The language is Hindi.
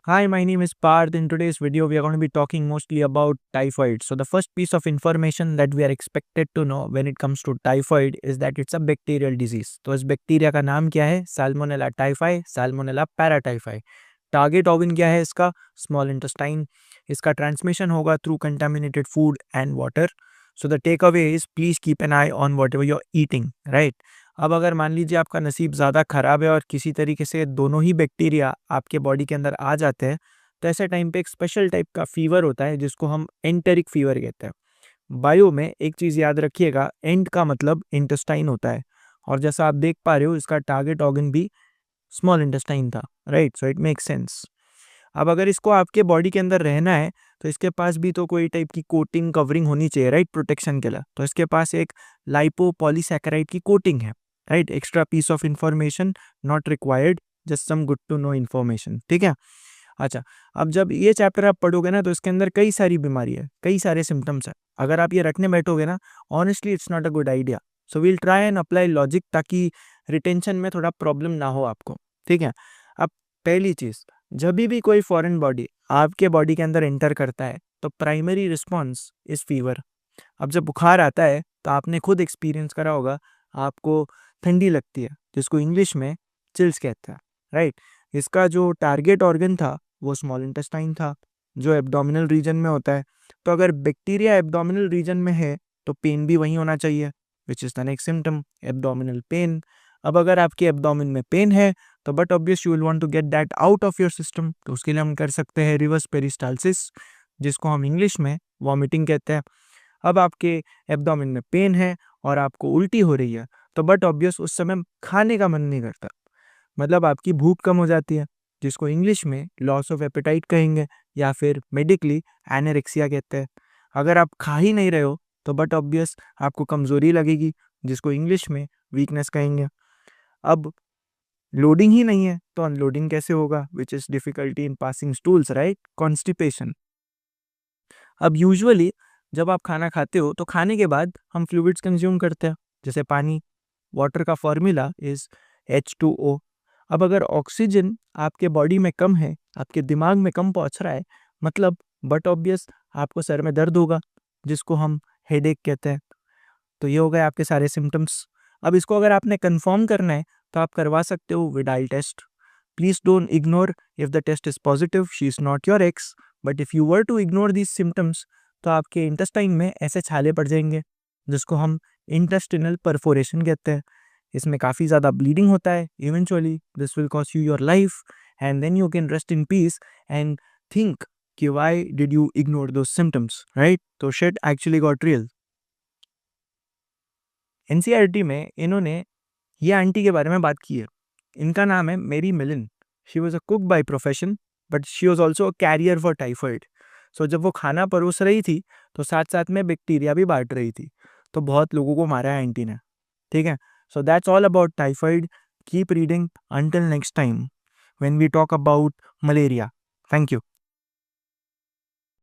Hi, my name is Parth. In today's video, we are going to be talking mostly about typhoid. So, the first piece of information that we are expected to know when it comes to typhoid is that it's a bacterial disease. तो इस बैक्टीरिया का नाम क्या है? Salmonella typhi, Salmonella paratyphi. Target organ क्या है इसका? Small intestine. इसका ट्रांसमिशन होगा through contaminated food and water. So the take away is please keep an eye on whatever you are eating, right. अब अगर मान लीजिए आपका नसीब ज़्यादा ख़राब है और किसी तरीके से दोनों ही बैक्टीरिया आपके बॉडी के अंदर आ जाते हैं, तो ऐसे टाइम पे एक स्पेशल टाइप का फीवर होता है जिसको हम एंटेरिक फीवर कहते हैं. बायो में एक चीज़ याद रखिएगा, एंड का मतलब इंटेस्टाइन होता है और जैसा आप देख पा रहे हो इसका टारगेट ऑर्गन भी स्मॉल इंटेस्टाइन था, right. So it make sense. अब अगर इसको आपके बॉडी के अंदर रहना है तो इसके पास भी तो कोई टाइप की कोटिंग कवरिंग होनी चाहिए, राइट, प्रोटेक्शन के लिए. तो इसके पास एक लाइपोपॉलीसैकेराइड की कोटिंग है, right. Extra piece of information not required, just some good to know information, ठीक है. अच्छा, अब जब ये चैप्टर आप पढ़ोगे ना तो इसके अंदर कई सारी बीमारी है, कई सारे सिम्टम्स है. अगर आप ये रखने बैठोगे ना, honestly it's not a good idea. So we'll try and apply logic ताकि रिटेंशन में थोड़ा प्रॉब्लम ना हो आपको, ठीक है. अब पहली चीज़, जब भी कोई फॉरेन बॉडी आपके बॉडी के अंदर एंटर करता है तो प्राइमरी रिस्पॉन्स इज फीवर. अब जब बुखार आता है तो आपने खुद एक्सपीरियंस करा होगा, आपको ठंडी लगती है जिसको इंग्लिश में चिल्स कहते हैं, राइट. इसका जो टारगेट ऑर्गन था वो स्मॉल इंटेस्टाइन था जो एब्डोमिनल रीजन में होता है. तो अगर बैक्टीरिया एब्डोमिनल रीजन में है तो पेन भी वहीं होना चाहिए, which is the next symptom, abdominal pain. अब अगर आपके एब्डोमिन में पेन है तो but obvious you will want to get that out of your system. तो उसके लिए हम कर सकते हैं रिवर्स पेरिस्टालसिस, जिसको हम इंग्लिश में वॉमिटिंग कहते हैं. अब आपके एब्डोमिन में पेन है और आपको उल्टी हो रही है तो बट ऑब्वियस उस समय खाने का मन नहीं करता, मतलब आपकी भूख कम हो जाती है, जिसको इंग्लिश में लॉस ऑफ एपेटाइट कहेंगे या फिर मेडिकली एनोरेक्सिया कहते हैं. अगर आप खा ही नहीं रहे हो तो बट ऑब्वियस आपको कमज़ोरी लगेगी, जिसको इंग्लिश में वीकनेस कहेंगे. अब लोडिंग ही नहीं है तो अनलोडिंग कैसे होगा, which is difficulty in passing stools, right, constipation. अब यूजुअली जब आप खाना खाते हो तो खाने के बाद हम फ्लूइड्स कंज्यूम करते हैं, जैसे पानी. वाटर का फॉर्मूला इज़ H2O. अब अगर ऑक्सीजन आपके बॉडी में कम है, आपके दिमाग में कम पहुंच रहा है, मतलब बट ऑब्वियस आपको सर में दर्द होगा, जिसको हम हेडेक कहते हैं. तो ये हो गए आपके सारे सिम्टम्स. अब इसको अगर आपने कंफर्म करना है तो आप करवा सकते हो Widal test. Please don't ignore if the test is positive, she is not your ex. But if you were to ignore these symptoms तो आपके इंटेस्टाइन में ऐसे छाले पड़ जाएंगे, जिसको हम इंटेस्टिनल परफोरेशन कहते हैं. इसमें काफ़ी ज़्यादा ब्लीडिंग होता है. Eventually this will cost you your life and then you can rest in peace and think कि why did you ignore those symptoms, right. तो shit actually got real. NCERT में इन्होंने ये आंटी के बारे में बात की है. इनका नाम है Mary Mallon. She was a cook by profession but she was also a carrier for typhoid. So जब वो खाना परोस रही थी तो साथ साथ में बैक्टीरिया भी बांट रही थी, तो बहुत लोगों को मारा है आंटी ने, ठीक है. So that's all about typhoid. Keep reading until next time when we talk about malaria. Thank you.